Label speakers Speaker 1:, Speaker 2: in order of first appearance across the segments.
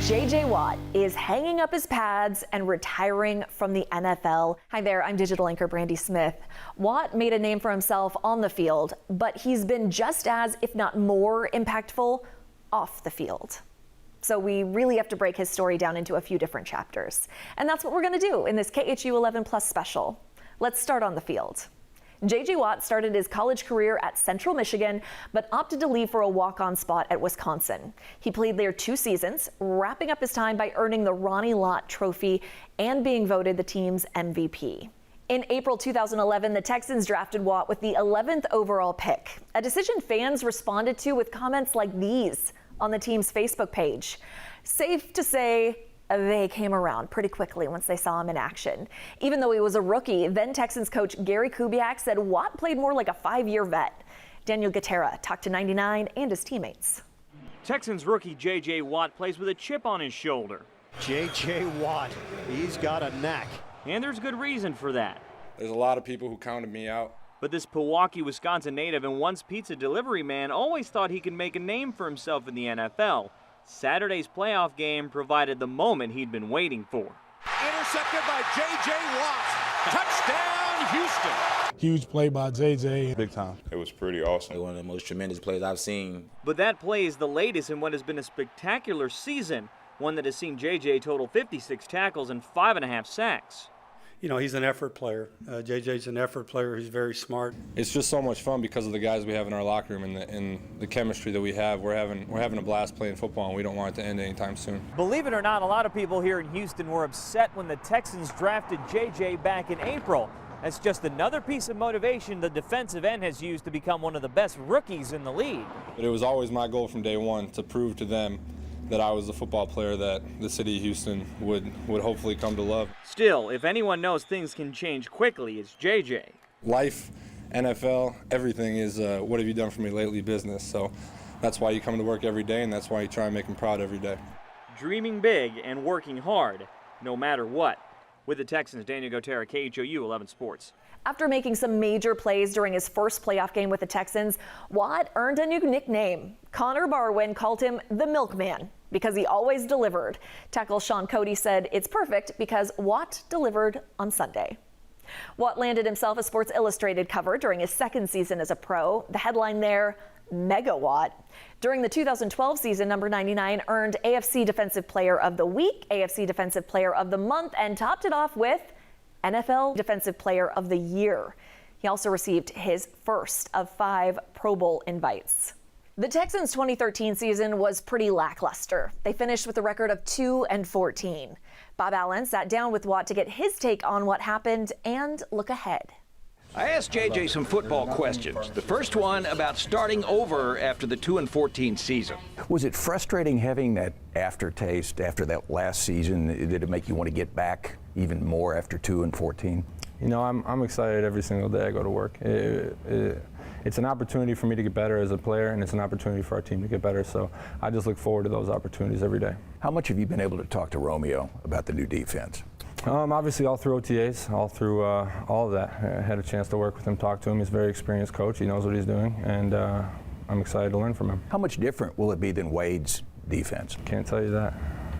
Speaker 1: J.J. Watt is hanging up his pads and retiring from the NFL. Hi there, I'm digital anchor Brandy Smith. Watt made a name for himself on the field, but he's been just as, if not more, impactful off the field. So we really have to break his story down into a few different chapters. And that's what we're going to do in this KHU 11 Plus special. Let's start on the field. J.J. Watt started his college career at Central Michigan, but opted to leave for a walk-on spot at Wisconsin. He played there 2 seasons, wrapping up his time by earning the Ronnie Lott Trophy and being voted the team's MVP. In April 2011, the Texans drafted Watt with the 11th overall pick, a decision fans responded to with comments like these on the team's Facebook page. Safe to say, they came around pretty quickly once they saw him in action. Even though he was a rookie, then Texans coach Gary Kubiak said Watt played more like a 5-year vet. Daniel Gutera talked to 99 and his teammates.
Speaker 2: Texans rookie J.J. Watt plays with a chip on his shoulder.
Speaker 3: J.J. Watt, he's got a knack.
Speaker 2: And there's good reason for that.
Speaker 4: There's a lot of people who counted me out.
Speaker 2: But this Pewaukee, Wisconsin native and once pizza delivery man always thought he could make a name for himself in the NFL. Saturday's playoff game provided the moment he'd been waiting for.
Speaker 5: Intercepted by J.J. Watt. Touchdown, Houston.
Speaker 6: Huge play by J.J.
Speaker 4: Big time. It was pretty awesome.
Speaker 7: One of the most tremendous plays I've seen.
Speaker 2: But that play is the latest in what has been a spectacular season, one that has seen J.J. total 56 tackles and 5.5 sacks.
Speaker 8: You know, he's an effort player. JJ's an effort player. He's very smart.
Speaker 4: It's just so much fun because of the guys we have in our locker room and the chemistry that we have. We're having a blast playing football, and we don't want it to end anytime soon.
Speaker 2: Believe it or not, a lot of people here in Houston were upset when the Texans drafted J.J. back in April. That's just another piece of motivation the defensive end has used to become one of the best rookies in the league.
Speaker 4: But it was always my goal from day one to prove to them that I was the football player that the city of Houston would hopefully come to love.
Speaker 2: Still, if anyone knows things can change quickly, it's JJ.
Speaker 4: Life, NFL, everything is what have you done for me lately business. So that's why you come to work every day, and that's why you try and make them proud every day.
Speaker 2: Dreaming big and working hard, no matter what. With the Texans, Daniel Gutera, KHOU 11 Sports.
Speaker 1: After making some major plays during his first playoff game with the Texans, Watt earned a new nickname. Connor Barwin called him the Milkman because he always delivered. Tackle Sean Cody said it's perfect because Watt delivered on Sunday. Watt landed himself a Sports Illustrated cover during his second season as a pro. The headline there, Mega Watt. During the 2012 season, number 99 earned AFC Defensive Player of the Week, AFC Defensive Player of the Month, and topped it off with NFL Defensive Player of the Year. He also received his first of 5 Pro Bowl invites. The Texans' 2013 season was pretty lackluster. They finished with a record of 2-14. Bob Allen sat down with Watt to get his take on what happened and look ahead.
Speaker 5: I asked JJ some football questions. The first one about starting over after the 2-14 season.
Speaker 9: Was it frustrating having that aftertaste after that last season? Did it make you want to get back even more after 2-14?
Speaker 4: You know, I'm excited every single day I go to work. It's an opportunity for me to get better as a player, and it's an opportunity for our team to get better. So I just look forward to those opportunities every day.
Speaker 9: How much have you been able to talk to Romeo about the new defense?
Speaker 4: Obviously all through OTAs, all through all of that. I had a chance to work with him, talk to him. He's a very experienced coach. He knows what he's doing, and I'm excited to learn from him.
Speaker 9: How much different will it be than Wade's defense?
Speaker 4: Can't tell you that.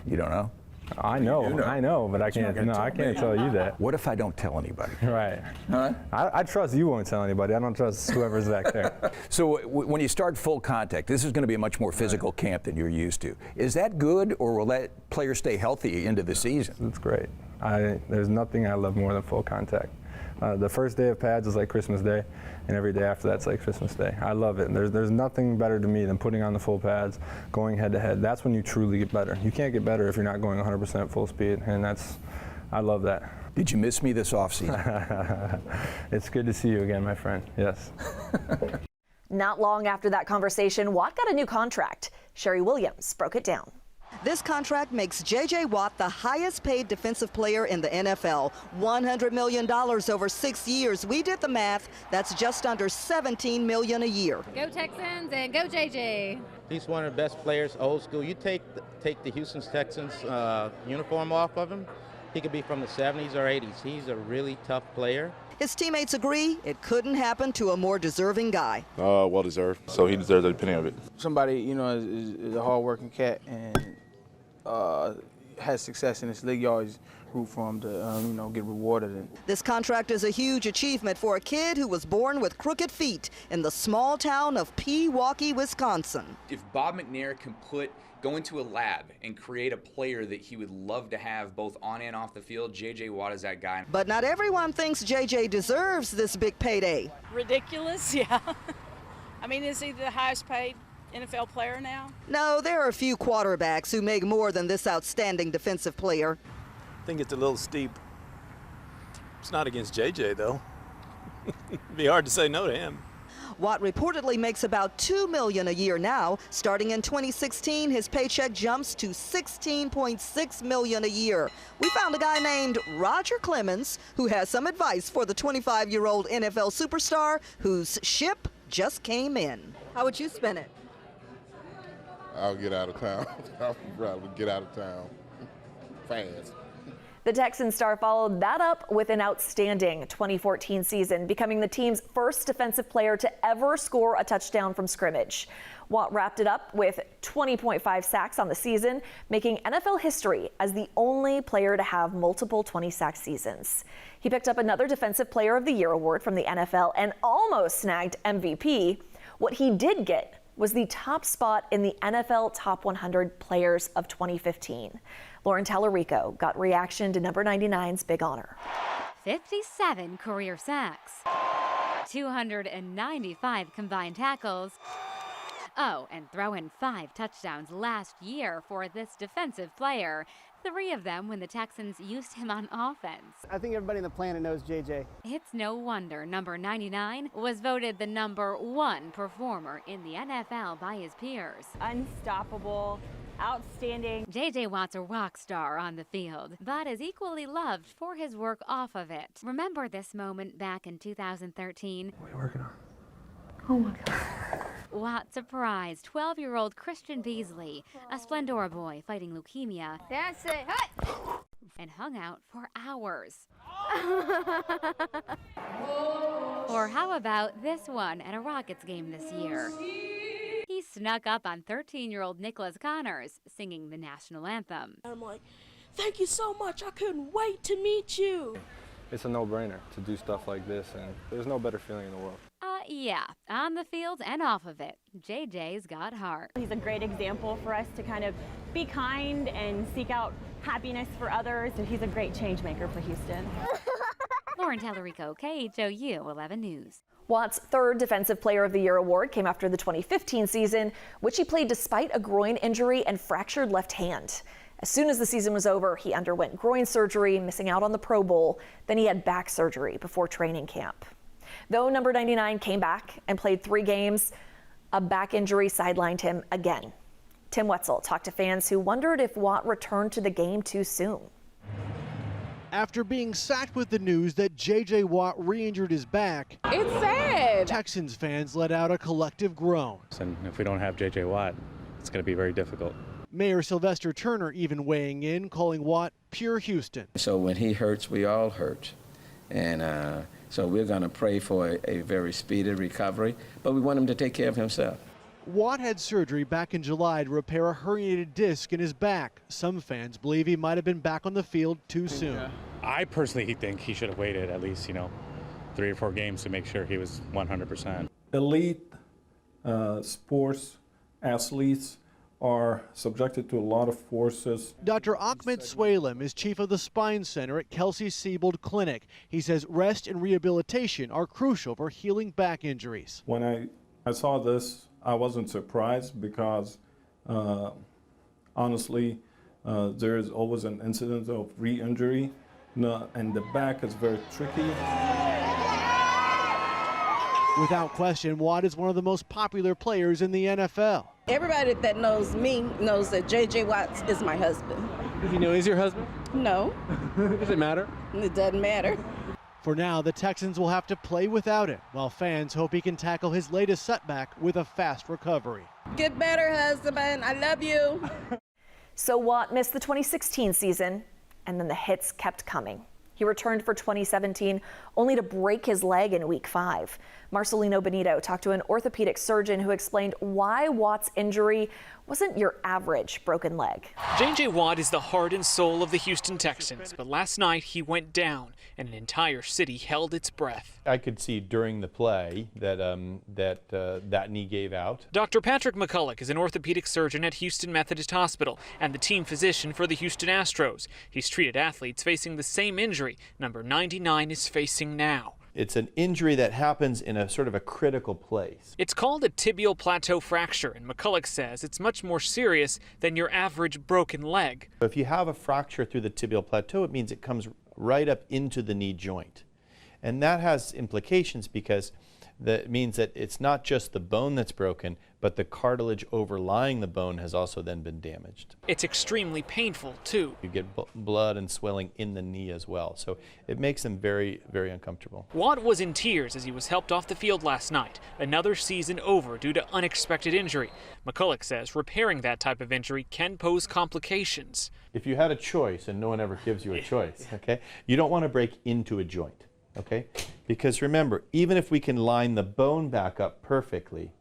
Speaker 9: You don't know?
Speaker 4: I know, but I can't. No, I can't tell you that.
Speaker 9: What if I don't tell anybody?
Speaker 4: Right.
Speaker 9: Huh?
Speaker 4: I trust you won't tell anybody. I don't trust whoever's back there.
Speaker 9: So when you start full contact, this is going to be a much more physical camp than you're used to. Is that good, or will that player stay healthy into the season?
Speaker 4: It's great. There's nothing I love more than full contact. The first day of pads is like Christmas Day, and every day after that's like Christmas Day. I love it. There's nothing better to me than putting on the full pads, going head to head. That's when you truly get better. You can't get better if you're not going 100% full speed, and I love that.
Speaker 9: Did you miss me this offseason?
Speaker 4: It's good to see you again, my friend. Yes.
Speaker 1: Not long after that conversation, Watt got a new contract. Sherry Williams broke it down.
Speaker 10: This contract makes J.J. Watt the highest paid defensive player in the NFL. $100 million over 6 years. We did the math. That's just under $17 million a year.
Speaker 11: Go Texans and go J.J.
Speaker 12: He's one of the best players, old school. You take the Houston Texans uniform off of him,
Speaker 6: He could be from the 70s or 80s. He's a really tough player.
Speaker 10: His teammates agree it couldn't happen to a more deserving guy.
Speaker 12: Well deserved. So he deserves every penny of it.
Speaker 13: Somebody, you know, is a hard-working cat and has success in this league. You always root for him to, you know, get rewarded.
Speaker 10: This contract is a huge achievement for a kid who was born with crooked feet in the small town of Pewaukee, Wisconsin.
Speaker 14: If Bob McNair can go into a lab and create a player that he would love to have both on and off the field, J.J. Watt is that guy.
Speaker 10: But not everyone thinks J.J. deserves this big payday.
Speaker 15: Ridiculous, yeah. I mean, is he the highest paid NFL player now?
Speaker 10: No, there are a few quarterbacks who make more than this outstanding defensive player.
Speaker 16: I think it's a little steep. It's not against J.J., though. It'd be hard to say no to him.
Speaker 10: Watt reportedly makes about $2 million a year now. Starting in 2016, his paycheck jumps to $16.6 million a year. We found a guy named Roger Clemens who has some advice for the 25-year-old NFL superstar whose ship just came in. How would you spend it?
Speaker 12: I'll get out of town. I'll probably get out of town fast.
Speaker 1: The Texan star followed that up with an outstanding 2014 season, becoming the team's first defensive player to ever score a touchdown from scrimmage. Watt wrapped it up with 20.5 sacks on the season, making NFL history as the only player to have multiple 20-sack seasons. He picked up another Defensive Player of the Year award from the NFL and almost snagged MVP. What he did get was the top spot in the NFL Top 100 Players of 2015. Lauren Tallarico got reaction to number 99's big honor.
Speaker 11: 57 career sacks, 295 combined tackles. Oh, and throw in 5 touchdowns last year for this defensive player. 3 of them when the Texans used him on offense.
Speaker 17: I think everybody on the planet knows JJ.
Speaker 11: It's no wonder number 99 was voted the #1 performer in the NFL by his peers.
Speaker 18: Unstoppable, outstanding.
Speaker 11: J.J. Watt's a rock star on the field, but is equally loved for his work off of it. Remember this moment back in 2013?
Speaker 4: What are you working on?
Speaker 11: Oh my God. Watt surprised 12-year-old Christian Beasley, a Splendora boy fighting leukemia.
Speaker 18: That's it. Hey!
Speaker 11: And hung out for hours. Or how about this one at a Rockets game this year? He snuck up on 13-year-old Nicholas Connors singing the national anthem.
Speaker 19: I'm like, thank you so much. I couldn't wait to meet you.
Speaker 4: It's a no-brainer to do stuff like this, and there's no better feeling in the world.
Speaker 11: Yeah, on the field and off of it, JJ's got heart.
Speaker 18: He's a great example for us to kind of be kind and seek out happiness for others, and he's a great change maker for Houston.
Speaker 11: Lauren Tallarico, KHOU 11 News.
Speaker 1: Watt's third Defensive Player of the Year award came after the 2015 season, which he played despite a groin injury and fractured left hand. As soon as the season was over, he underwent groin surgery, missing out on the Pro Bowl. Then he had back surgery before training camp. Though number 99 came back and played 3 games, a back injury sidelined him again. Tim Wetzel talked to fans who wondered if Watt returned to the game too soon.
Speaker 20: After being sacked with the news that J.J. Watt re-injured his back,
Speaker 15: it's sad.
Speaker 20: Texans fans let out a collective groan.
Speaker 21: And if we don't have J.J. Watt, it's going to be very difficult.
Speaker 20: Mayor Sylvester Turner even weighing in, calling Watt pure Houston.
Speaker 22: So when he hurts, we all hurt. And so we're going to pray for a very speedy recovery, but we want him to take care of himself.
Speaker 20: Watt had surgery back in July to repair a herniated disc in his back. Some fans believe he might have been back on the field too soon.
Speaker 21: I personally think he should have waited at least, 3 or 4 games to make sure he was 100%.
Speaker 23: Elite sports athletes are subjected to a lot of forces.
Speaker 20: Dr. Ahmed Swalem is chief of the spine center at Kelsey-Seybold Clinic. He says rest and rehabilitation are crucial for healing back injuries.
Speaker 23: When I saw this, I wasn't surprised because honestly, there is always an incident of re-injury, and the back is very tricky.
Speaker 20: Without question, Watt is one of the most popular players in the NFL.
Speaker 19: Everybody that knows me knows that J.J. Watt is my husband.
Speaker 20: Does he know he's your husband?
Speaker 19: No.
Speaker 20: Does it matter?
Speaker 19: It doesn't matter.
Speaker 20: For now, the Texans will have to play without him, while fans hope he can tackle his latest setback with a fast recovery.
Speaker 19: Get better, husband. I love you.
Speaker 1: So Watt missed the 2016 season and then the hits kept coming. He returned for 2017, only to break his leg in Week 5. Marcelino Benito talked to an orthopedic surgeon who explained why Watt's injury wasn't your average broken leg.
Speaker 3: J.J. Watt is the heart and soul of the Houston Texans, but last night he went down and an entire city held its breath.
Speaker 7: I could see during the play that that knee gave out.
Speaker 3: Dr. Patrick McCulloch is an orthopedic surgeon at Houston Methodist Hospital and the team physician for the Houston Astros. He's treated athletes facing the same injury number 99 is facing now.
Speaker 7: It's an injury that happens in a sort of a critical place.
Speaker 3: It's called a tibial plateau fracture, and McCulloch says it's much more serious than your average broken leg.
Speaker 7: If you have a fracture through the tibial plateau, it means it comes right up into the knee joint. And that has implications because that means that it's not just the bone that's broken, but the cartilage overlying the bone has also then been damaged.
Speaker 3: It's extremely painful, too.
Speaker 7: You get blood and swelling in the knee as well, so it makes them very, very uncomfortable.
Speaker 3: Watt was in tears as he was helped off the field last night. Another season over due to unexpected injury. McCulloch says repairing that type of injury can pose complications.
Speaker 7: If you had a choice, and no one ever gives you a choice, okay, you don't want to break into a joint, okay? Because remember, even if we can line the bone back up perfectly,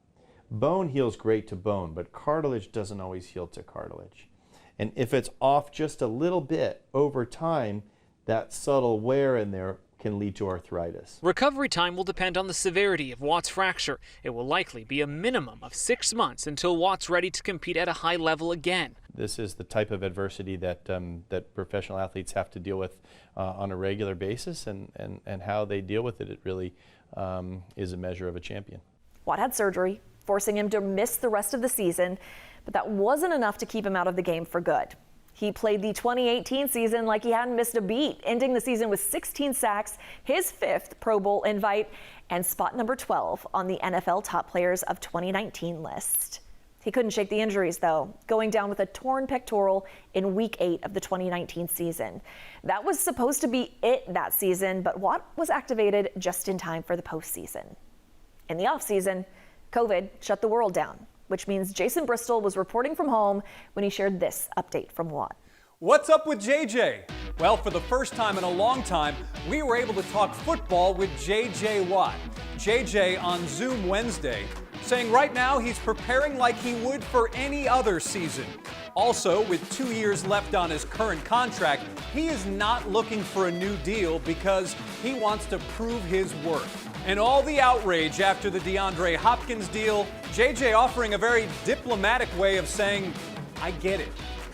Speaker 7: bone heals great to bone, but cartilage doesn't always heal to cartilage. And if it's off just a little bit over time, that subtle wear in there can lead to arthritis.
Speaker 3: Recovery time will depend on the severity of Watt's fracture. It will likely be a minimum of 6 months until Watt's ready to compete at a high level again.
Speaker 7: This is the type of adversity that that professional athletes have to deal with on a regular basis, and how they deal with it, it really is a measure of a champion.
Speaker 1: Watt had surgery, forcing him to miss the rest of the season, but that wasn't enough to keep him out of the game for good. He played the 2018 season like he hadn't missed a beat, ending the season with 16 sacks, his 5th Pro Bowl invite, and spot number 12 on the NFL Top Players of 2019 list. He couldn't shake the injuries, though, going down with a torn pectoral in Week 8 of the 2019 season. That was supposed to be it that season, but Watt was activated just in time for the postseason. In the offseason, COVID shut the world down, which means Jason Bristol was reporting from home when he shared this update from Watt.
Speaker 8: What's up with JJ? Well, for the first time in a long time, we were able to talk football with JJ Watt. JJ on Zoom Wednesday, saying right now he's preparing like he would for any other season. Also, with 2 years left on his current contract, he is not looking for a new deal because he wants to prove his worth. And all the outrage after the DeAndre Hopkins deal, JJ offering a very diplomatic way of saying, I get it.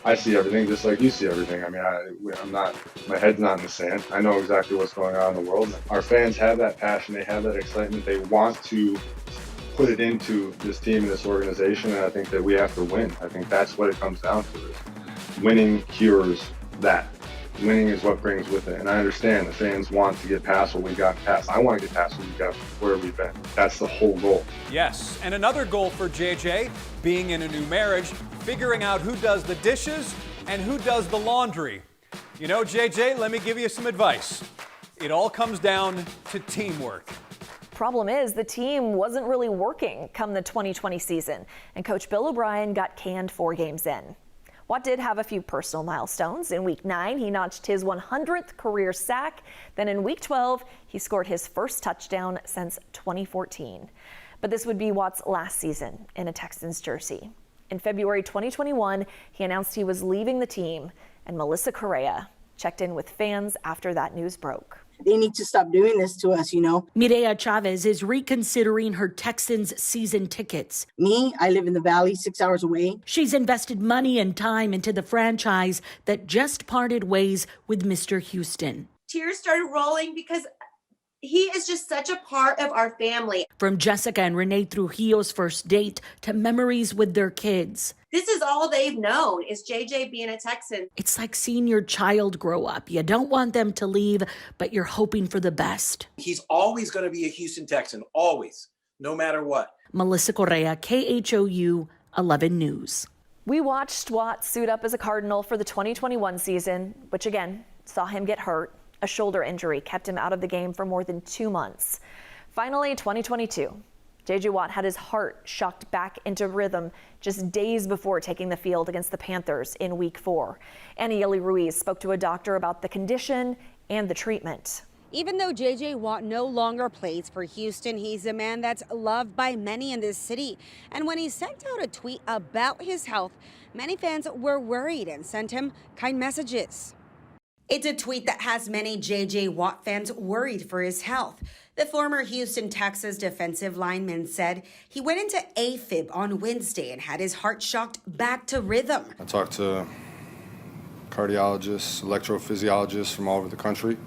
Speaker 4: I see everything just like you see everything. I mean, I'm not, my head's not in the sand. I know exactly what's going on in the world. Our fans have that passion, they have that excitement, they want to put it into this team and this organization, and I think that we have to win. I think that's what it comes down to. Is winning cures that. Winning is what brings with it. And I understand the fans want to get past what we got past. I want to get past what we got where we've been. That's the whole goal.
Speaker 8: Yes, and another goal for JJ, being in a new marriage, figuring out who does the dishes and who does the laundry. You know, JJ, let me give you some advice. It all comes down to teamwork.
Speaker 1: Problem is, the team wasn't really working come the 2020 season, and Coach Bill O'Brien got canned 4 games in. Watt did have a few personal milestones. In Week 9, he notched his 100th career sack. Then in Week 12, he scored his first touchdown since 2014. But this would be Watt's last season in a Texans jersey. In February 2021, he announced he was leaving the team, and Melissa Correa checked in with fans after that news broke.
Speaker 24: They need to stop doing this to us, you know.
Speaker 25: Mireya Chavez is reconsidering her Texans season tickets.
Speaker 24: Me, I live in the Valley, 6 hours away.
Speaker 25: She's invested money and time into the franchise that just parted ways with Mr. Houston.
Speaker 26: Tears started rolling because he is just such a part of our family.
Speaker 25: From Jessica and Renee Trujillo's first date to memories with their kids.
Speaker 26: This is all they've known is JJ being a Texan.
Speaker 25: It's like seeing your child grow up. You don't want them to leave, but you're hoping for the best.
Speaker 27: He's always going to be a Houston Texan, always, no matter what.
Speaker 25: Melissa Correa, KHOU 11 News.
Speaker 1: We watched Watt suit up as a Cardinal for the 2021 season, which again saw him get hurt. A shoulder injury kept him out of the game for more than 2 months. Finally, 2022. J.J. Watt had his heart shocked back into rhythm just days before taking the field against the Panthers in Week 4. Anieli Ruiz spoke to a doctor about the condition and the treatment.
Speaker 2: Even though J.J. Watt no longer plays for Houston, he's a man that's loved by many in this city. And when he sent out a tweet about his health, many fans were worried and sent him kind messages. It's a tweet that has many J.J. Watt fans worried for his health. The former Houston Texans defensive lineman said he went into AFib on Wednesday and had his heart shocked back to rhythm.
Speaker 5: I talked to cardiologists, electrophysiologists from all over the country.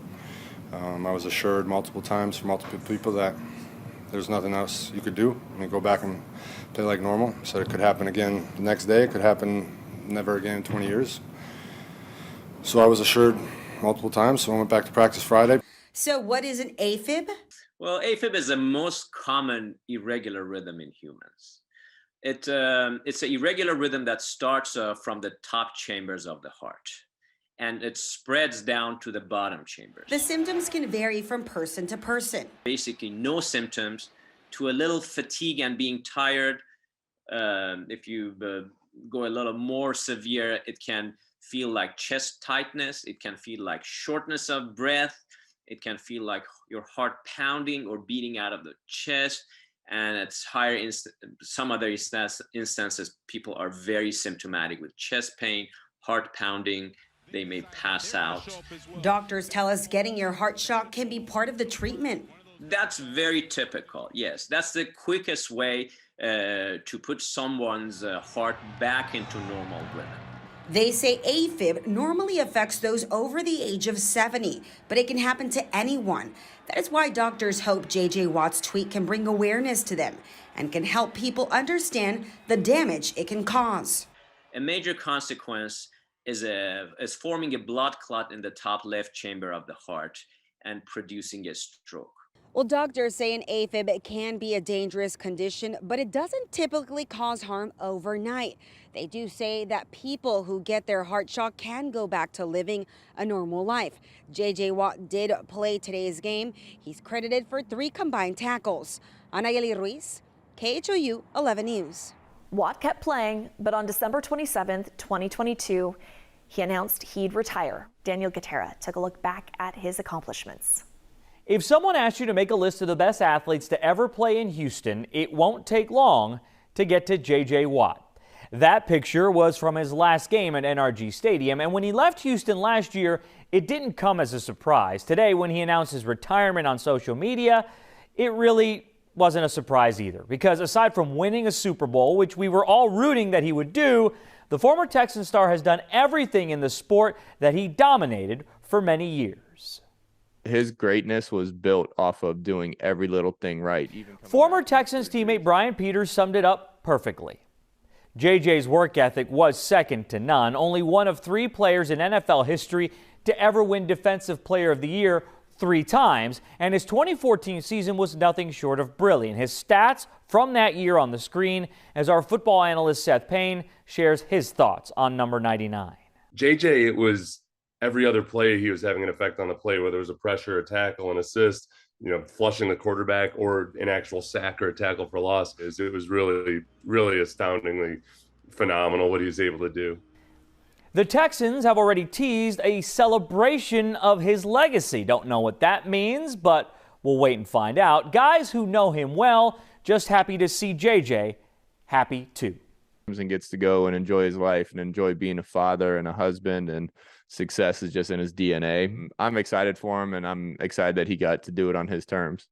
Speaker 5: I was assured multiple times from multiple people that there's nothing else you could do. I mean, go back and play like normal. Said it could happen again the next day. It could happen never again in 20 years. So I was assured multiple times, so I went back to practice Friday.
Speaker 2: So what is an AFib?
Speaker 6: Well, AFib is the most common irregular rhythm in humans. It's an irregular rhythm that starts from the top chambers of the heart, and it spreads down to the bottom chambers.
Speaker 2: The symptoms can vary from person to person.
Speaker 6: Basically, no symptoms to a little fatigue and being tired. If you go a little more severe, it can feel like chest tightness. It can feel like shortness of breath. It can feel like your heart pounding or beating out of the chest. And it's higher, some other instances, people are very symptomatic with chest pain, heart pounding. They may pass out.
Speaker 2: Doctors tell us getting your heart shocked can be part of the treatment.
Speaker 6: That's very typical, yes. That's the quickest way to put someone's heart back into normal rhythm.
Speaker 2: They say AFib normally affects those over the age of 70, but it can happen to anyone. That is why doctors hope J.J. Watt's tweet can bring awareness to them and can help people understand the damage it can cause.
Speaker 6: A major consequence is forming a blood clot in the top left chamber of the heart and producing a stroke.
Speaker 2: Well, doctors say an AFib can be a dangerous condition, but it doesn't typically cause harm overnight. They do say that people who get their heart shock can go back to living a normal life. J.J. Watt did play today's game. He's credited for 3 combined tackles. Anieli Ruiz, KHOU 11 News.
Speaker 1: Watt kept playing, but on December 27th, 2022, he announced he'd retire. Daniel Gutera took a look back at his accomplishments.
Speaker 9: If someone asked you to make a list of the best athletes to ever play in Houston, it won't take long to get to J.J. Watt. That picture was from his last game at NRG Stadium, and when he left Houston last year, it didn't come as a surprise. Today, when he announced his retirement on social media, it really wasn't a surprise either, because aside from winning a Super Bowl, which we were all rooting that he would do, the former Texan star has done everything in the sport that he dominated for many years.
Speaker 13: His greatness was built off of doing every little thing right.
Speaker 9: Former Texans teammate Brian Peters summed it up perfectly. JJ's work ethic was second to none. Only one of 3 players in NFL history to ever win Defensive Player of the Year 3 times, and his 2014 season was nothing short of brilliant. His stats from that year on the screen as our football analyst Seth Payne shares his thoughts on number 99.
Speaker 14: JJ, it was every other play he was having an effect on the play, whether it was a pressure, a tackle, an assist, flushing the quarterback, or an actual sack or a tackle for loss. It was really, really astoundingly phenomenal what he was able to do.
Speaker 9: The Texans have already teased a celebration of his legacy. Don't know what that means, but we'll wait and find out. Guys who know him well, just happy to see JJ happy too.
Speaker 13: And gets to go and enjoy his life and enjoy being a father and a husband, and success is just in his DNA. I'm excited for him, and I'm excited that he got to do it on his terms.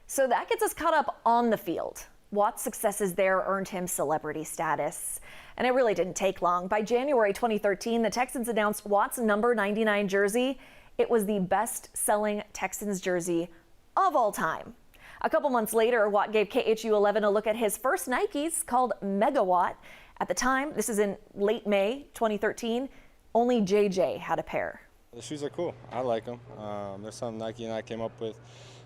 Speaker 1: So that gets us caught up on the field. Watt's successes there earned him celebrity status. And it really didn't take long. By January 2013, the Texans announced Watt's number 99 jersey. It was the best-selling Texans jersey of all time. A couple months later, Watt gave KHOU 11 a look at his first Nikes called Megawatt. At the time, this is in late May 2013, only JJ had a pair.
Speaker 4: The shoes are cool. I like them. They're something Nike and I came up with,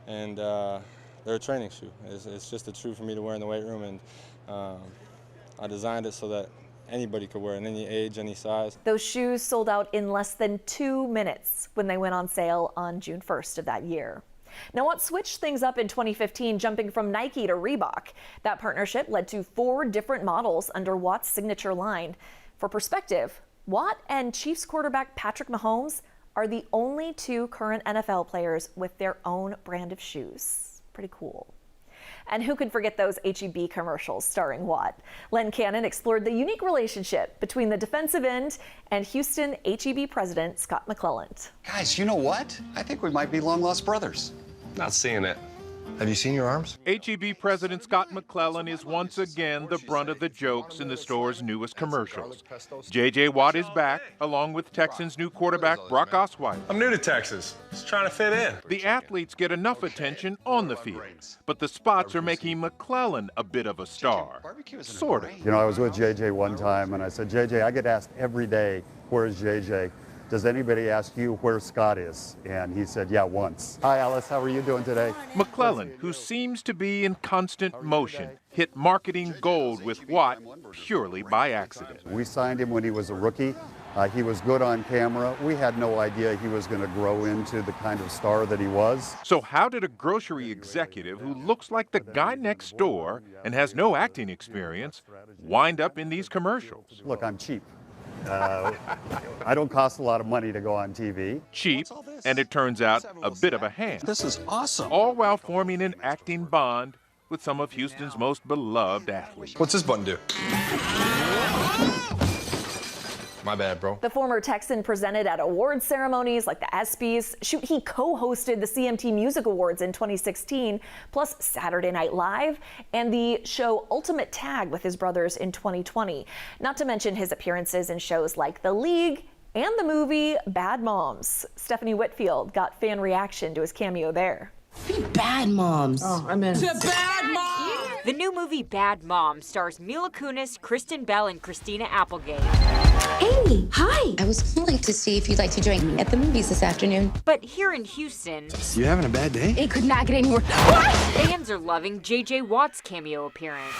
Speaker 4: and they're a training shoe. It's just a true for me to wear in the weight room, and I designed it so that anybody could wear it in any age, any size.
Speaker 1: Those shoes sold out in less than 2 minutes when they went on sale on June 1st of that year. Now, Watt switched things up in 2015, jumping from Nike to Reebok. That partnership led to 4 different models under Watt's signature line. For perspective, Watt and Chiefs quarterback Patrick Mahomes are the only 2 current NFL players with their own brand of shoes. Pretty cool. And who could forget those H-E-B commercials starring Watt? Len Cannon explored the unique relationship between the defensive end and Houston H-E-B president Scott McClelland.
Speaker 10: Guys, you know what? I think we might be long-lost brothers.
Speaker 11: Not seeing it. Have you seen your arms?
Speaker 12: H-E-B President Scott McClelland is once again the brunt of the jokes in the store's newest commercials. J.J. Watt is back, along with Texans' new quarterback Brock Osweiler.
Speaker 11: I'm new to Texas. Just trying to fit in.
Speaker 12: The athletes get enough attention on the field, but the spots are making McClelland a bit of a star. Sort of.
Speaker 15: You know, I was with JJ one time, and I said, JJ, I get asked every day, where's JJ? Does anybody ask you where Scott is? And he said, yeah, once. Hi, Alice. How are you doing today?
Speaker 12: McClelland, who seems to be in constant motion, hit marketing gold with Watt purely by accident.
Speaker 15: We signed him when he was a rookie. He was good on camera. We had no idea he was going to grow into the kind of star that he was.
Speaker 12: So how did a grocery executive who looks like the guy next door and has no acting experience wind up in these commercials?
Speaker 15: Look, I'm cheap. I don't cost a lot of money to go on TV.
Speaker 12: Cheap, and it turns out a bit of a hand.
Speaker 10: This is awesome.
Speaker 12: All while forming an acting bond with some of Houston's most beloved athletes.
Speaker 11: What's this button do? My bad, bro.
Speaker 1: The former Texan presented at award ceremonies like the ESPYs. Shoot, he co-hosted the CMT Music Awards in 2016, plus Saturday Night Live and the show Ultimate Tag with his brothers in 2020. Not to mention his appearances in shows like The League and the movie Bad Moms. Stephanie Whitfield got fan reaction to his cameo there.
Speaker 16: Bad Moms.
Speaker 24: Oh, I'm in.
Speaker 16: To Bad Moms!
Speaker 17: The new movie Bad Mom stars Mila Kunis, Kristen Bell, and Christina Applegate.
Speaker 16: Hey, hi. I was calling to see if you'd like to join me at the movies this afternoon.
Speaker 17: But here in Houston,
Speaker 11: You having a bad day?
Speaker 16: It could not get any worse.
Speaker 17: fans are loving J.J. Watt's cameo appearance.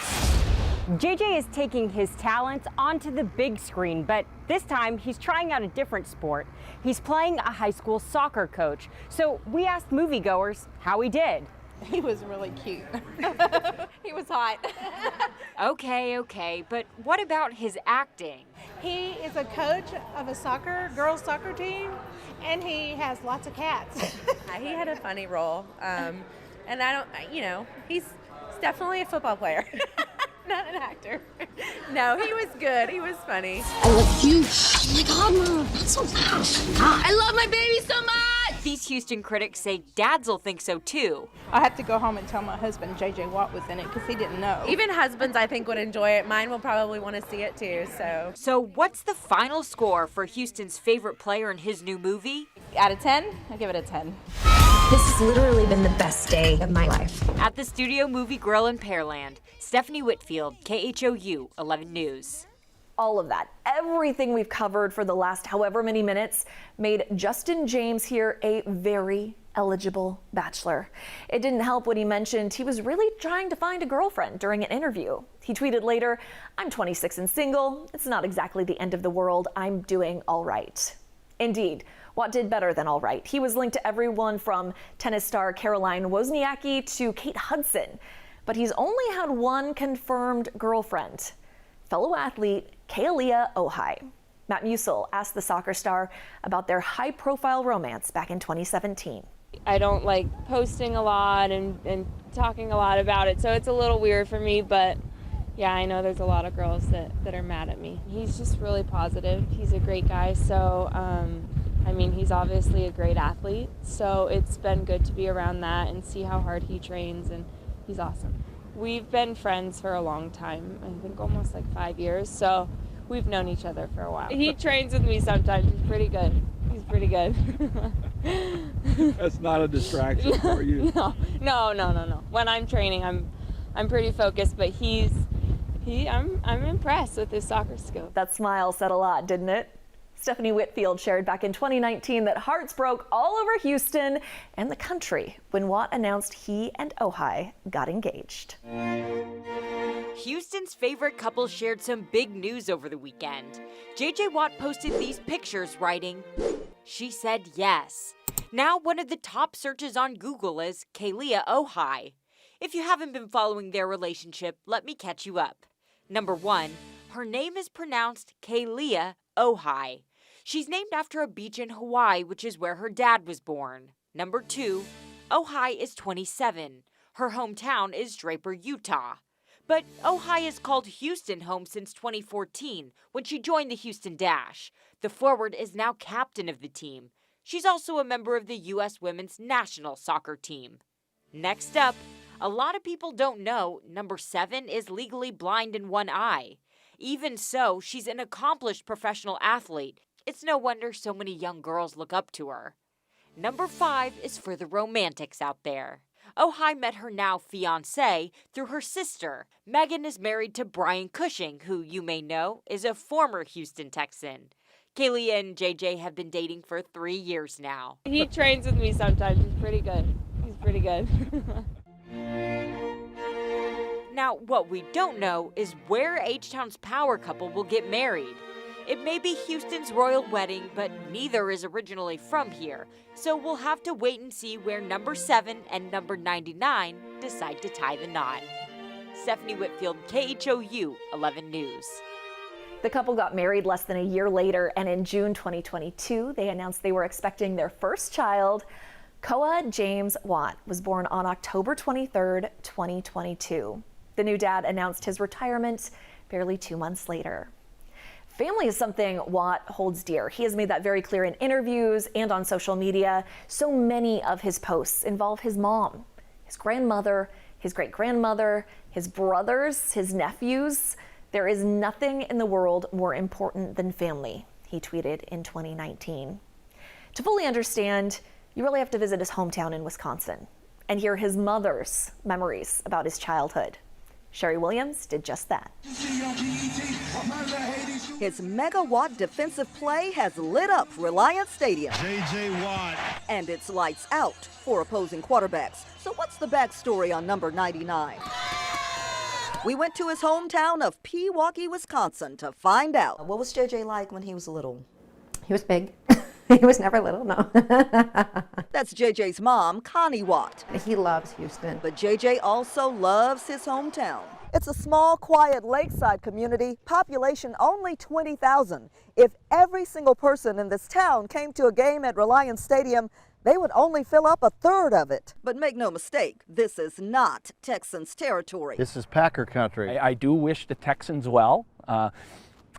Speaker 18: JJ is taking his talents onto the big screen, but this time he's trying out a different sport. He's playing a high school soccer coach. So we asked moviegoers how he did.
Speaker 28: He was really cute. He was hot.
Speaker 17: Okay, but what about his acting?
Speaker 28: He is a coach of a girls soccer team, and he has lots of cats.
Speaker 29: He had a funny role, and he's definitely a football player. Not an actor. No, he was good. He was funny.
Speaker 16: I love you. Oh my God, Mom, not so loud. I love my baby so much.
Speaker 17: These Houston critics say dads will think so too.
Speaker 28: I had to go home and tell my husband J.J. Watt was in it because he didn't know.
Speaker 29: Even husbands, I think, would enjoy it. Mine will probably want to see it too.
Speaker 17: So what's the final score for Houston's favorite player in his new movie?
Speaker 29: Out of 10, I give it a 10.
Speaker 16: This has literally been the best day of my life.
Speaker 17: At the Studio Movie Grill in Pearland, Stephanie Whitfield, KHOU 11 News.
Speaker 1: All of that, everything we've covered for the last however many minutes, made Justin James here a very eligible bachelor. It didn't help when he mentioned he was really trying to find a girlfriend during an interview. He tweeted later, "I'm 26 and single. It's not exactly the end of the world. I'm doing all right." Indeed, Watt did better than all right. He was linked to everyone from tennis star Caroline Wozniacki to Kate Hudson. But he's only had one confirmed girlfriend, fellow athlete Kealia Ohai. Matt Musil asked the soccer star about their high-profile romance back in 2017.
Speaker 30: I don't like posting a lot and talking a lot about it, so it's a little weird for me, but yeah, I know there's a lot of girls that are mad at me. He's just really positive. He's a great guy, so he's obviously a great athlete, so it's been good to be around that and see how hard he trains, and he's awesome. We've been friends for a long time, I think almost like 5 years, so we've known each other for a while. He trains with me sometimes. He's pretty good.
Speaker 31: That's not a distraction for you.
Speaker 30: No. When I'm training, I'm pretty focused, but I'm impressed with his soccer skills.
Speaker 1: That smile said a lot, didn't it? Stephanie Whitfield shared back in 2019 that hearts broke all over Houston and the country when Watt announced he and Ohai got engaged.
Speaker 17: Houston's favorite couple shared some big news over the weekend. J.J. Watt posted these pictures, writing, "She said yes." Now one of the top searches on Google is Kealia Ohai. If you haven't been following their relationship, let me catch you up. Number 1, her name is pronounced Kealia Ohai. She's named after a beach in Hawaii, which is where her dad was born. Number 2, Ohai is 27. Her hometown is Draper, Utah. But Ohai has called Houston home since 2014 when she joined the Houston Dash. The forward is now captain of the team. She's also a member of the U.S. women's national soccer team. Next up, a lot of people don't know number 7 is legally blind in one eye. Even so, she's an accomplished professional athlete. It's no wonder so many young girls look up to her. Number 5 is for the romantics out there. Ohai met her now fiancé through her sister. Megan is married to Brian Cushing, who you may know is a former Houston Texan. Kealia and JJ have been dating for 3 years now.
Speaker 30: He trains with me sometimes. He's pretty good.
Speaker 17: Now, what we don't know is where H-Town's power couple will get married. It may be Houston's royal wedding, but neither is originally from here, so we'll have to wait and see where number 7 and number 99 decide to tie the knot. Stephanie Whitfield, KHOU 11 News.
Speaker 1: The couple got married less than a year later, and in June 2022, they announced they were expecting their first child. Koa James Watt was born on October 23rd, 2022. The new dad announced his retirement barely 2 months later. Family is something Watt holds dear. He has made that very clear in interviews and on social media. So many of his posts involve his mom, his grandmother, his great-grandmother, his brothers, his nephews. There is nothing in the world more important than family, he tweeted in 2019. To fully understand, you really have to visit his hometown in Wisconsin and hear his mother's memories about his childhood. Sherry Williams did just that.
Speaker 3: His megawatt defensive play has lit up Reliant Stadium.
Speaker 7: J.J. Watt.
Speaker 3: And it's lights out for opposing quarterbacks. So what's the backstory on number 99? We went to his hometown of Pewaukee, Wisconsin to find out. What was J.J. like when he was little?
Speaker 8: He was big. He was never little, no.
Speaker 3: That's JJ's mom, Connie Watt.
Speaker 8: He loves Houston.
Speaker 3: But JJ also loves his hometown. It's a small, quiet lakeside community, population only 20,000. If every single person in this town came to a game at Reliant Stadium, they would only fill up a third of it. But make no mistake, this is not Texans territory.
Speaker 31: This is Packer country. I do wish the Texans well.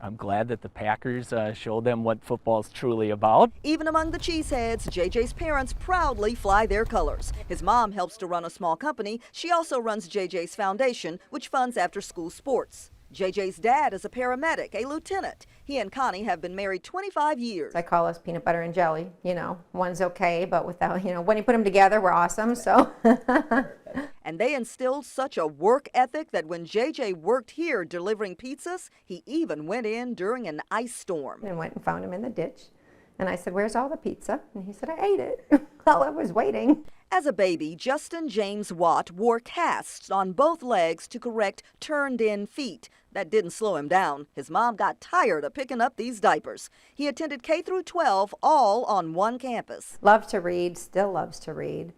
Speaker 31: I'm glad that the Packers showed them what football's truly about.
Speaker 3: Even among the cheeseheads, JJ's parents proudly fly their colors. His mom helps to run a small company. She also runs JJ's foundation, which funds after-school sports. JJ's dad is a paramedic, a lieutenant. He and Connie have been married 25 years.
Speaker 8: I call us peanut butter and jelly. You know, one's okay, but without, when you put them together, we're awesome, so.
Speaker 3: And they instilled such a work ethic that when JJ worked here delivering pizzas, he even went in during an ice storm.
Speaker 8: And went and found him in the ditch. And I said, "Where's all the pizza?" And he said, "I ate it while I was waiting."
Speaker 3: As a baby, Justin James Watt wore casts on both legs to correct turned-in feet. That didn't slow him down. His mom got tired of picking up these diapers. He attended K through 12, all on one campus.
Speaker 8: Loves to read, still loves to read.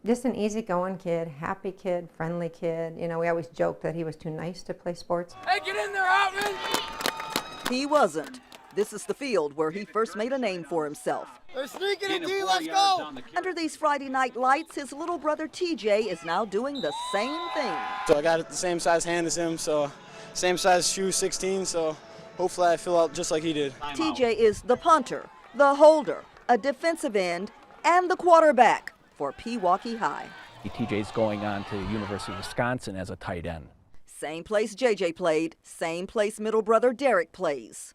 Speaker 8: Just an easygoing kid, happy kid, friendly kid. We always joked that he was too nice to play sports.
Speaker 7: Hey, get in there, Outman!
Speaker 3: He wasn't. This is the field where he first made a name for himself.
Speaker 7: They're sneaking in D, let's go!
Speaker 3: Under these Friday night lights, his little brother TJ is now doing the same thing.
Speaker 19: So I got the same size hand as him, so same size shoe, 16, so hopefully I fill out just like he did.
Speaker 3: TJ is the punter, the holder, a defensive end, and the quarterback for Pewaukee High.
Speaker 31: TJ's going on to University of Wisconsin as a tight end.
Speaker 3: Same place JJ played, same place middle brother Derek plays.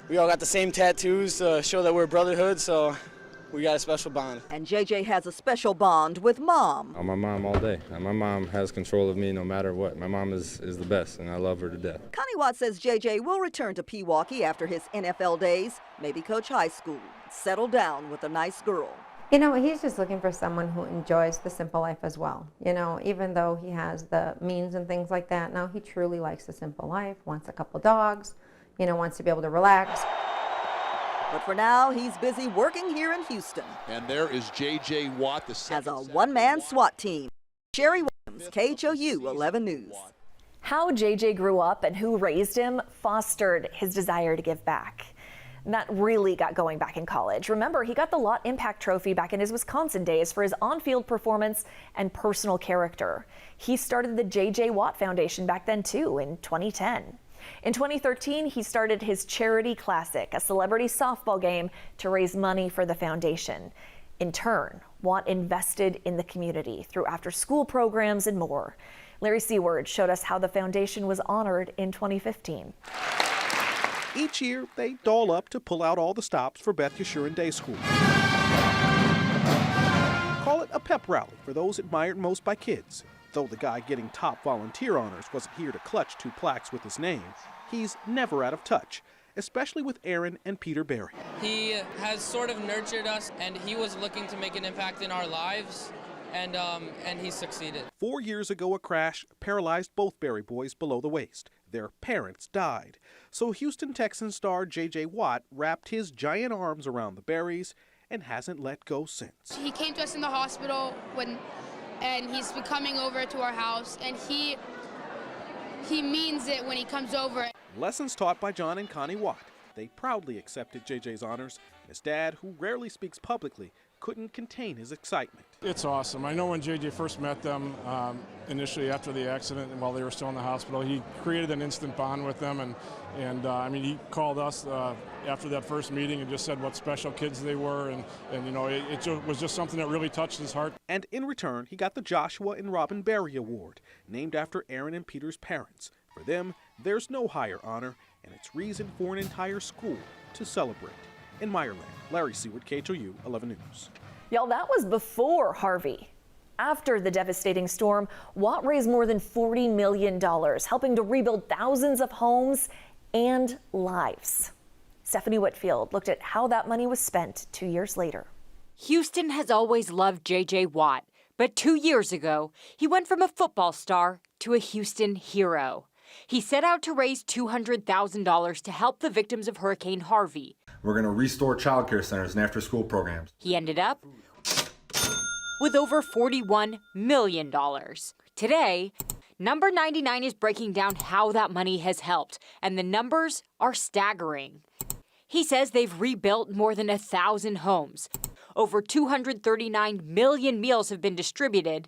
Speaker 19: We all got the same tattoos to show that we're brotherhood, so we got a special bond.
Speaker 3: And JJ has a special bond with Mom.
Speaker 4: My mom all day. My mom has control of me no matter what. My mom is the best, and I love her to death.
Speaker 3: Connie Watt says JJ will return to Pewaukee after his NFL days, maybe coach high school, settle down with a nice girl.
Speaker 8: He's just looking for someone who enjoys the simple life as well. Even though he has the means and things like that, now he truly likes the simple life, wants a couple dogs, wants to be able to relax.
Speaker 3: But for now, he's busy working here in Houston.
Speaker 2: And there is J.J. Watt, the
Speaker 3: as a one-man SWAT team. Sherry Williams, KHOU 11 News.
Speaker 1: How JJ grew up and who raised him fostered his desire to give back. And that really got going back in college. Remember, he got the Lott Impact Trophy back in his Wisconsin days for his on-field performance and personal character. He started the J.J. Watt Foundation back then, too, in 2010. In 2013, he started his Charity Classic, a celebrity softball game to raise money for the foundation. In turn, Watt invested in the community through after-school programs and more. Larry Seward showed us how the foundation was honored in 2015.
Speaker 5: Each year, they doll up to pull out all the stops for Beth Yeshurun Day School. Call it a pep rally for those admired most by kids. Though the guy getting top volunteer honors wasn't here to clutch 2 plaques with his name, he's never out of touch, especially with Aaron and Peter Berry.
Speaker 6: He has sort of nurtured us, and he was looking to make an impact in our lives, and he succeeded.
Speaker 5: 4 years ago, a crash paralyzed both Berry boys below the waist. Their parents died. So Houston Texans star J.J. Watt wrapped his giant arms around the Berrys and hasn't let go since.
Speaker 14: He came to us in the hospital and he's been coming over to our house, and he means it when he comes over.
Speaker 5: Lessons taught by John and Connie Watt. They proudly accepted JJ's honors. His dad, who rarely speaks publicly, couldn't contain his excitement.
Speaker 20: It's awesome. I know when JJ first met them initially after the accident and while they were still in the hospital, he created an instant bond with them, and I mean, he called us after that first meeting and just said what special kids they were, and you know, it was just something that really touched his heart.
Speaker 5: And in return, he got the Joshua and Robin Berry Award, named after Aaron and Peter's parents. For them, there's no higher honor, and it's reason for an entire school to celebrate. In Meyerland, Larry Seward, KHOU 11 News.
Speaker 1: Y'all, that was before Harvey. After the devastating storm, Watt raised more than $40 million, helping to rebuild thousands of homes and lives. Stephanie Whitfield looked at how that money was spent 2 years later.
Speaker 17: Houston has always loved J.J. Watt, but 2 years ago, he went from a football star to a Houston hero. He set out to raise $200,000 to help the victims of Hurricane Harvey.
Speaker 21: We're going to restore child care centers and after-school programs.
Speaker 17: He ended up with over $41 million. Today, Number 99 is breaking down how that money has helped, and the numbers are staggering. He says they've rebuilt more than 1,000 homes. Over 239 million meals have been distributed.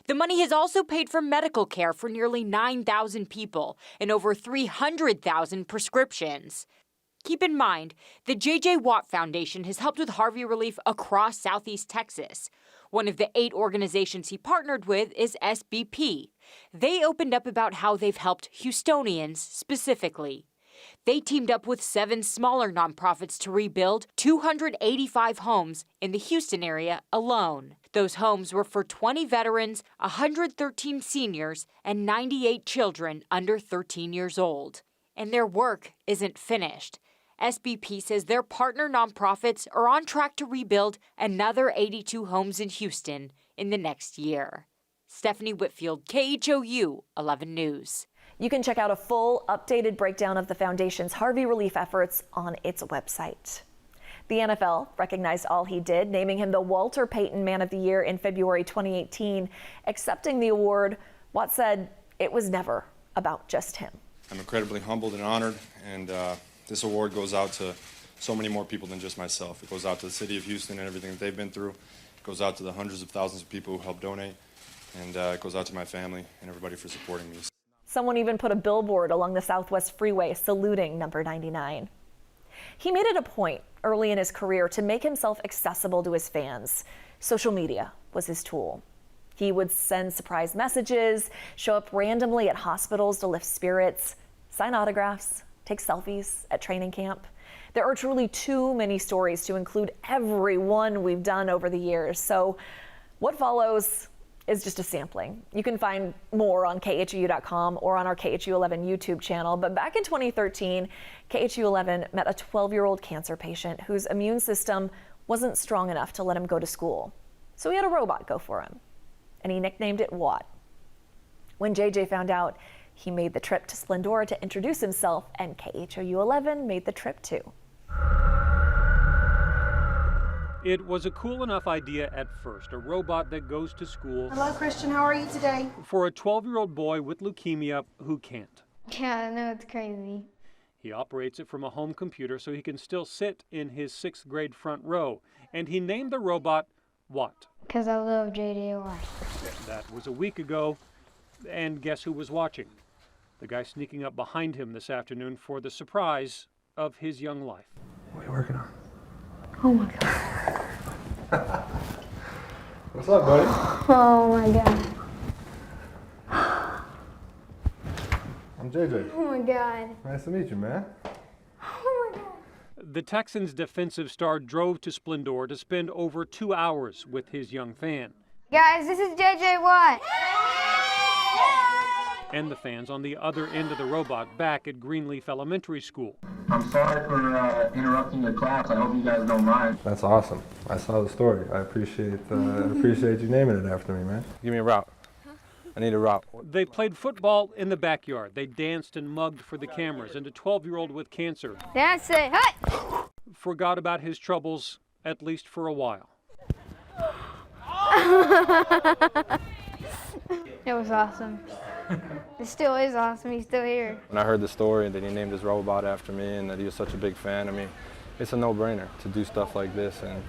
Speaker 17: The money has also paid for medical care for nearly 9,000 people and over 300,000 prescriptions. Keep in mind, the J.J. Watt Foundation has helped with Harvey relief across Southeast Texas. One of the 8 organizations he partnered with is SBP. They opened up about how they've helped Houstonians specifically. They teamed up with 7 smaller nonprofits to rebuild 285 homes in the Houston area alone. Those homes were for 20 veterans, 113 seniors, and 98 children under 13 years old. And their work isn't finished. SBP says their partner nonprofits are on track to rebuild another 82 homes in Houston in the next year. Stephanie Whitfield, KHOU 11 News.
Speaker 1: You can check out a full, updated breakdown of the Foundation's Harvey relief efforts on its website. The NFL recognized all he did, naming him the Walter Payton Man of the Year in February 2018. Accepting the award, Watt said it was never about just him.
Speaker 11: I'm incredibly humbled and honored, and this award goes out to so many more people than just myself. It goes out to the city of Houston and everything that they've been through. It goes out to the hundreds of thousands of people who helped donate, and it goes out to my family and everybody for supporting me.
Speaker 1: Someone even put a billboard along the Southwest Freeway saluting number 99. He made it a point early in his career to make himself accessible to his fans. Social media was his tool. He would send surprise messages, show up randomly at hospitals to lift spirits, sign autographs, take selfies at training camp. There are truly too many stories to include every one we've done over the years. So what follows is just a sampling. You can find more on KHOU.com or on our KHOU 11 YouTube channel. But back in 2013, KHOU 11 met a 12-year-old cancer patient whose immune system wasn't strong enough to let him go to school. So he had a robot go for him, and he nicknamed it Watt. When JJ found out, he made the trip to Splendora to introduce himself, and KHOU 11 made the trip too.
Speaker 9: It was a cool enough idea at first, a robot that goes to school.
Speaker 10: Hello, Christian. How are you today?
Speaker 9: For a 12-year-old boy with leukemia who can't.
Speaker 12: Yeah, I know, it's crazy.
Speaker 9: He operates it from a home computer so he can still sit in his 6th grade front row. And he named the robot Watt.
Speaker 12: Because I love J.J. Watt.
Speaker 9: That was a week ago. And guess who was watching? The guy sneaking up behind him this afternoon for the surprise of his young life.
Speaker 4: What are you working on?
Speaker 12: Oh my God.
Speaker 4: What's up, buddy?
Speaker 12: Oh my God.
Speaker 4: I'm JJ.
Speaker 12: Oh my God.
Speaker 4: Nice to meet you, man.
Speaker 12: Oh my God.
Speaker 9: The Texans' defensive star drove to Splendor to spend over 2 hours with his young fan.
Speaker 12: Guys, this is J.J. Watt.
Speaker 9: And the fans on the other end of the robot back at Greenleaf Elementary School.
Speaker 13: I'm sorry for interrupting your class. I hope you guys don't mind.
Speaker 4: That's awesome. I saw the story. I appreciate you naming it after me, man. Give me a route. I need a route.
Speaker 9: They played football in the backyard. They danced and mugged for the cameras. And a 12-year-old with cancer
Speaker 12: That's it. Hey!
Speaker 9: forgot about his troubles, at least for a while.
Speaker 12: It was awesome. It still is awesome. He's still here.
Speaker 4: When I heard the story that he named his robot after me and that he was such a big fan, I mean, it's a no-brainer to do stuff like this. And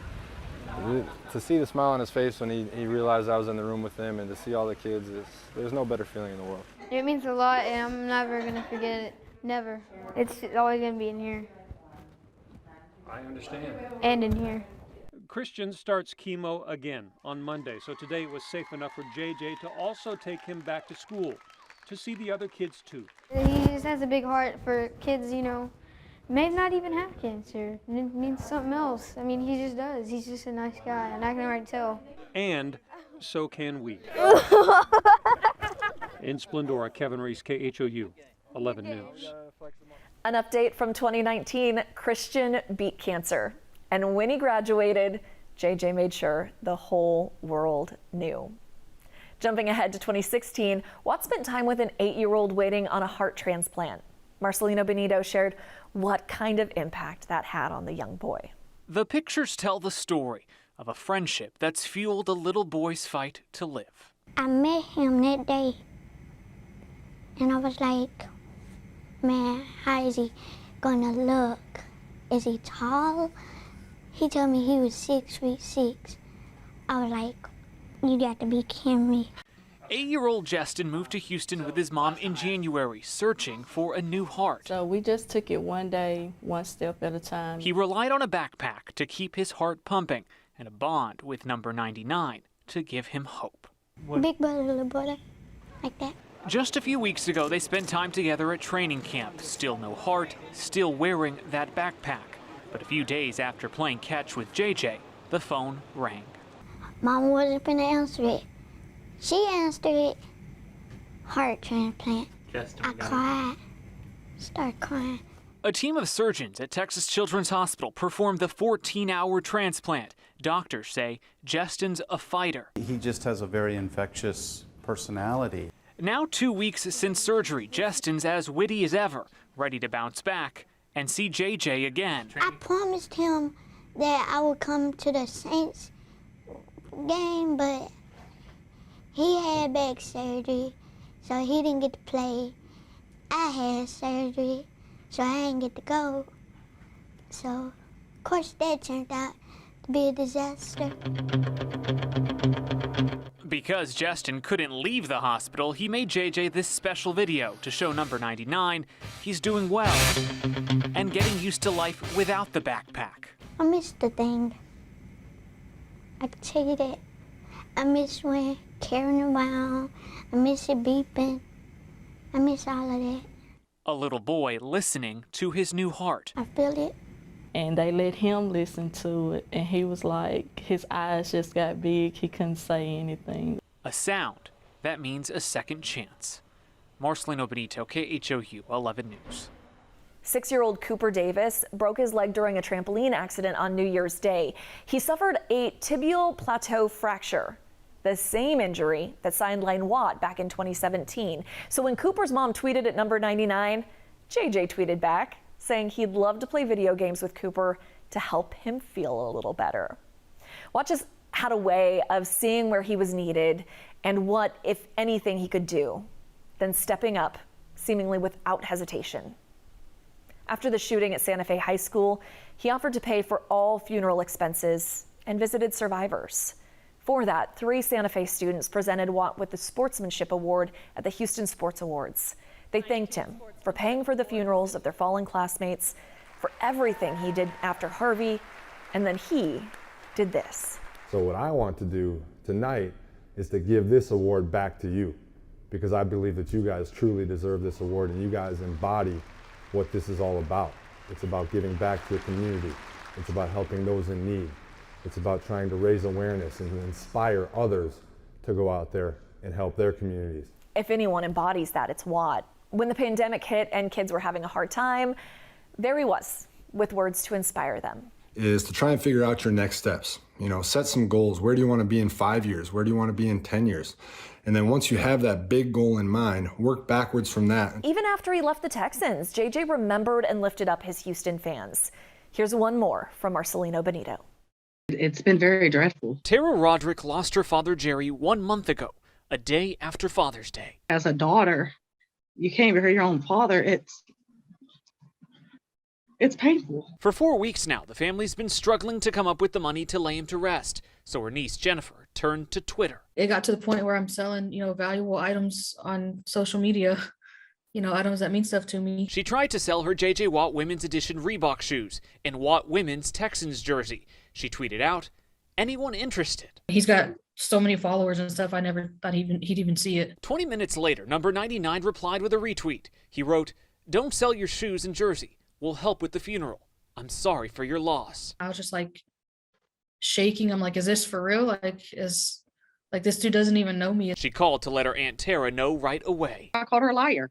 Speaker 4: to see the smile on his face when he realized I was in the room with him, and to see all the kids, there's no better feeling in the world.
Speaker 12: It means a lot, and I'm never going to forget it. Never. It's always going to be in here.
Speaker 9: I understand.
Speaker 12: And in here.
Speaker 9: Christian starts chemo again on Monday, so today it was safe enough for JJ to also take him back to school to see the other kids too.
Speaker 12: He just has a big heart for kids, you know, may not even have cancer. It means something else. I mean, he just does. He's just a nice guy, and I can already tell.
Speaker 9: And so can we. In Splendora, Kevin Reese, KHOU 11 News.
Speaker 1: An update from 2019, Christian beat cancer. And when he graduated, JJ made sure the whole world knew. Jumping ahead to 2016, Watt spent time with an 8-year-old waiting on a heart transplant. Marcelino Benito shared what kind of impact that had on the young boy.
Speaker 15: The pictures tell the story of a friendship that's fueled a little boy's fight to live.
Speaker 12: I met him that day, and I was like, man, how is he gonna look? Is he tall? He told me he was 6'6". I was like, you got to be kidding me.
Speaker 15: 8-year-old Justin moved to Houston with his mom in January, searching for a new heart.
Speaker 22: So we just took it one day, one step at a time.
Speaker 15: He relied on a backpack to keep his heart pumping and a bond with number 99 to give him hope.
Speaker 12: Big brother, little brother, like that.
Speaker 15: Just a few weeks ago, they spent time together at training camp. Still no heart, still wearing that backpack. But a few days after playing catch with JJ, the phone rang.
Speaker 12: Mama wasn't finna answer it. She answered it. Heart transplant. I cried. Started crying.
Speaker 15: A team of surgeons at Texas Children's Hospital performed the 14-hour transplant. Doctors say Justin's a fighter.
Speaker 23: He just has a very infectious personality.
Speaker 15: Now 2 weeks since surgery, Justin's as witty as ever, ready to bounce back and see JJ again.
Speaker 12: I promised him that I would come to the Saints game, but he had back surgery, so he didn't get to play. I had surgery, so I didn't get to go. So, of course, that turned out to be a disaster.
Speaker 15: Because Justin couldn't leave the hospital, he made JJ this special video to show number 99 he's doing well and getting used to life without the backpack.
Speaker 12: I miss the thing. I can tell you that. I miss when carrying around. I miss it beeping. I miss all of that.
Speaker 15: A little boy listening to his new heart.
Speaker 12: I feel it.
Speaker 22: And they let him listen to it, and he was like, his eyes just got big, he couldn't say anything.
Speaker 15: A sound that means a second chance. Marcelino Benito, KHOU 11 News.
Speaker 1: 6-year-old Cooper Davis broke his leg during a trampoline accident on New Year's Day. He suffered a tibial plateau fracture, the same injury that sidelined Watt back in 2017. So when Cooper's mom tweeted at number 99, JJ tweeted back, saying he'd love to play video games with Cooper to help him feel a little better. Watt just had a way of seeing where he was needed and what, if anything, he could do, then stepping up, seemingly without hesitation. After the shooting at Santa Fe High School, he offered to pay for all funeral expenses and visited survivors. For that, 3 Santa Fe students presented Watt with the Sportsmanship Award at the Houston Sports Awards. They thanked him for paying for the funerals of their fallen classmates, for everything he did after Harvey, and then he did this.
Speaker 21: So what I want to do tonight is to give this award back to you, because I believe that you guys truly deserve this award and you guys embody what this is all about. It's about giving back to the community. It's about helping those in need. It's about trying to raise awareness and inspire others to go out there and help their communities.
Speaker 1: If anyone embodies that, it's Watt. When the pandemic hit and kids were having a hard time, there he was with words to inspire them.
Speaker 21: Is to try and figure out your next steps. Set some goals. Where do you want to be in 5 years? Where do you want to be in 10 years? And then once you have that big goal in mind, work backwards from that.
Speaker 1: Even after he left the Texans, JJ remembered and lifted up his Houston fans. Here's one more from Marcelino Benito.
Speaker 7: It's been very dreadful.
Speaker 15: Tara Roderick lost her father Jerry 1 month ago, a day after Father's Day.
Speaker 7: As a daughter, you can't even hear your own father. It's painful.
Speaker 15: For 4 weeks now, the family's been struggling to come up with the money to lay him to rest. So her niece, Jennifer, turned to Twitter.
Speaker 10: It got to the point where I'm selling, valuable items on social media, items that mean stuff to me.
Speaker 15: She tried to sell her J.J. Watt Women's Edition Reebok shoes and Watt Women's Texans jersey. She tweeted out, "Anyone interested?"
Speaker 10: He's got so many followers and stuff, I never thought he'd even see it.
Speaker 15: 20 minutes later, number 99 replied with a retweet. He wrote, "Don't sell your shoes and jersey. We'll help with the funeral. I'm sorry for your loss."
Speaker 10: I was just shaking. I'm like, is this for real? This dude doesn't even know me.
Speaker 15: She called to let her Aunt Tara know right away.
Speaker 7: I called her a liar.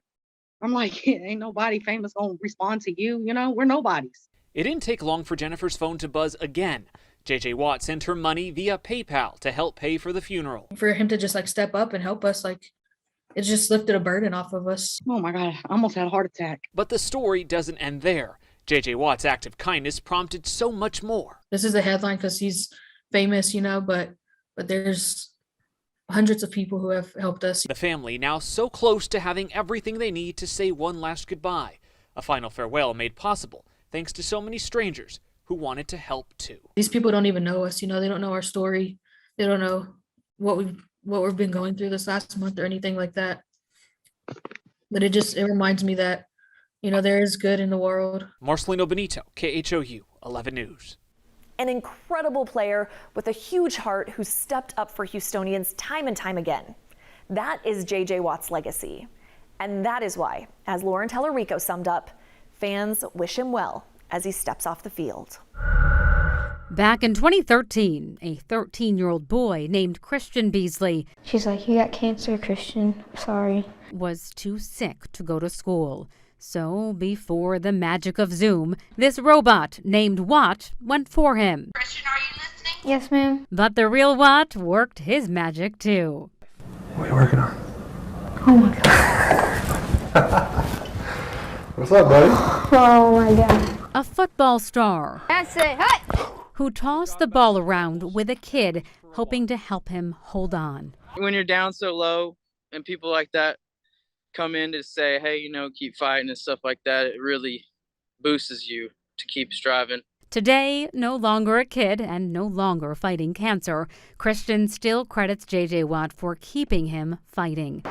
Speaker 7: I'm like, ain't nobody famous gonna respond to you. We're nobodies.
Speaker 15: It didn't take long for Jennifer's phone to buzz again. J.J. Watt sent her money via PayPal to help pay for the funeral.
Speaker 10: For him to just step up and help us, it just lifted a burden off of us.
Speaker 7: Oh my God, I almost had a heart attack.
Speaker 15: But the story doesn't end there. J.J. Watt's act of kindness prompted so much more.
Speaker 10: This is a headline because he's famous, but there's hundreds of people who have helped us.
Speaker 15: The family now so close to having everything they need to say one last goodbye. A final farewell made possible thanks to so many strangers who wanted to help too.
Speaker 10: These people don't even know us, they don't know our story. They don't know what we've been going through this last month or anything like that. But it reminds me that, there is good in the world.
Speaker 15: Marcelino Benito, KHOU 11 News.
Speaker 1: An incredible player with a huge heart who stepped up for Houstonians time and time again. That is J.J. Watt's legacy. And that is why, as Lauren Tellerico summed up, fans wish him well as he steps off the field.
Speaker 16: Back in 2013, a 13-year-old boy named Christian Beasley,
Speaker 12: she's like, "You got cancer, Christian. Sorry,"
Speaker 16: was too sick to go to school. So before the magic of Zoom, this robot named Watt went for him.
Speaker 12: Christian, are you listening? Yes, ma'am.
Speaker 16: But the real Watt worked his magic too.
Speaker 4: What are you working on?
Speaker 12: Oh my God.
Speaker 4: What's up, buddy?
Speaker 12: Oh my God.
Speaker 16: A football star.
Speaker 12: That's it. Hey!
Speaker 16: Who tossed the ball around with a kid, hoping to help him hold on.
Speaker 18: When you're down so low and people like that come in to say, hey, keep fighting and stuff like that, it really boosts you to keep striving.
Speaker 16: Today, no longer a kid and no longer fighting cancer, Christian still credits J.J. Watt for keeping him fighting.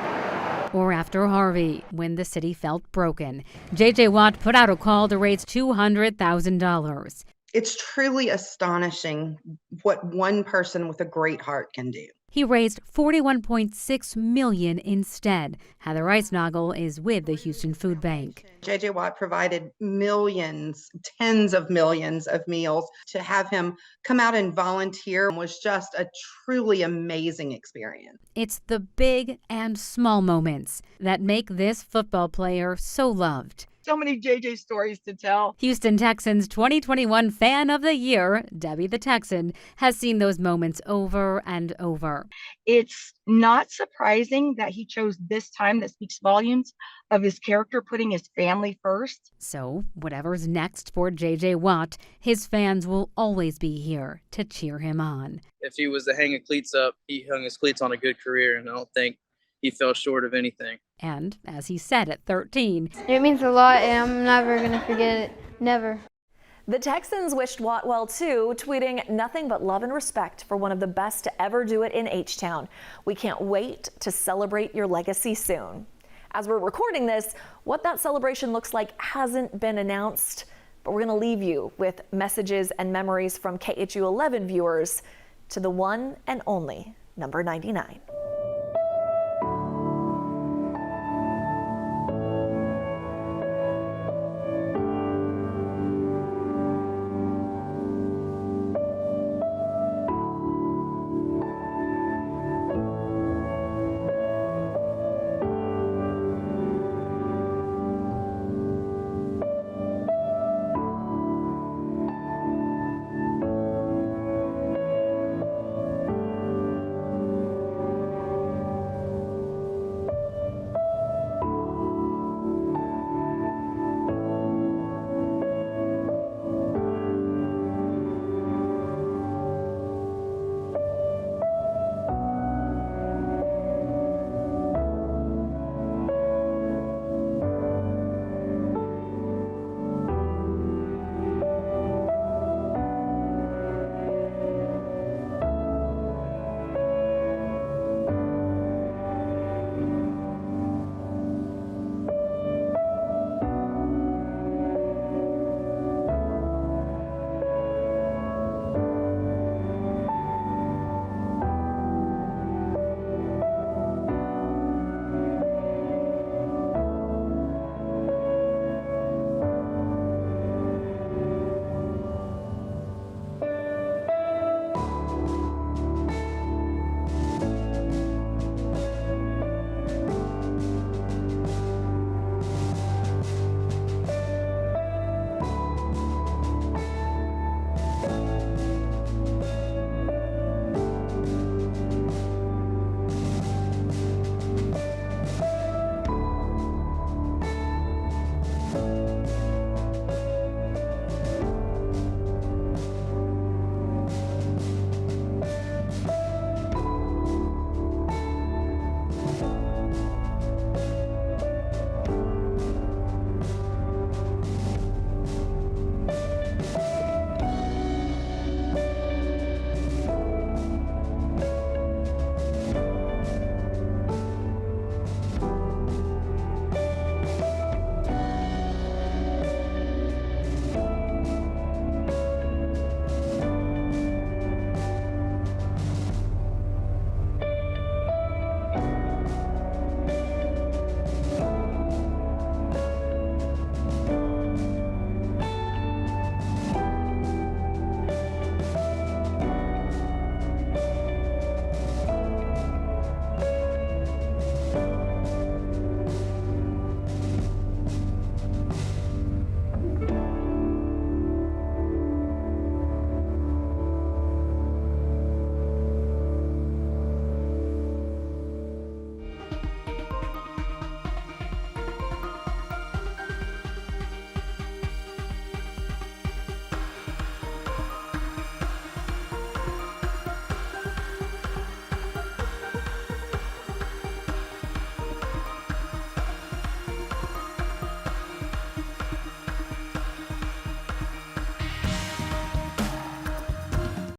Speaker 16: Or after Harvey, when the city felt broken, J.J. Watt put out a call to raise $200,000.
Speaker 24: It's truly astonishing what one person with a great heart can do.
Speaker 16: He raised $41.6 million instead. Heather Eisnagel is with the Houston Food Bank.
Speaker 24: J.J. Watt provided millions, tens of millions of meals. To have him come out and volunteer was just a truly amazing experience.
Speaker 16: It's the big and small moments that make this football player so loved.
Speaker 2: so many JJ stories to tell.
Speaker 16: Houston Texans 2021 Fan of the Year, Debbie the Texan, has seen those moments over and over.
Speaker 2: It's not surprising that he chose this time. That speaks volumes of his character, putting his family first.
Speaker 16: So, whatever's next for JJ Watt, his fans will always be here to cheer him on.
Speaker 18: If he was to hang his cleats up, he hung his cleats on a good career, and I don't think he fell short of anything.
Speaker 16: And as he said at 13,
Speaker 3: it means a lot and I'm never going to forget it. Never.
Speaker 1: The Texans wished Watt well too, tweeting nothing but love and respect for one of the best to ever do it in H-Town. We can't wait to celebrate your legacy soon. As we're recording this, what that celebration looks like hasn't been announced, but we're going to leave you with messages and memories from KHU 11 viewers to the one and only number 99.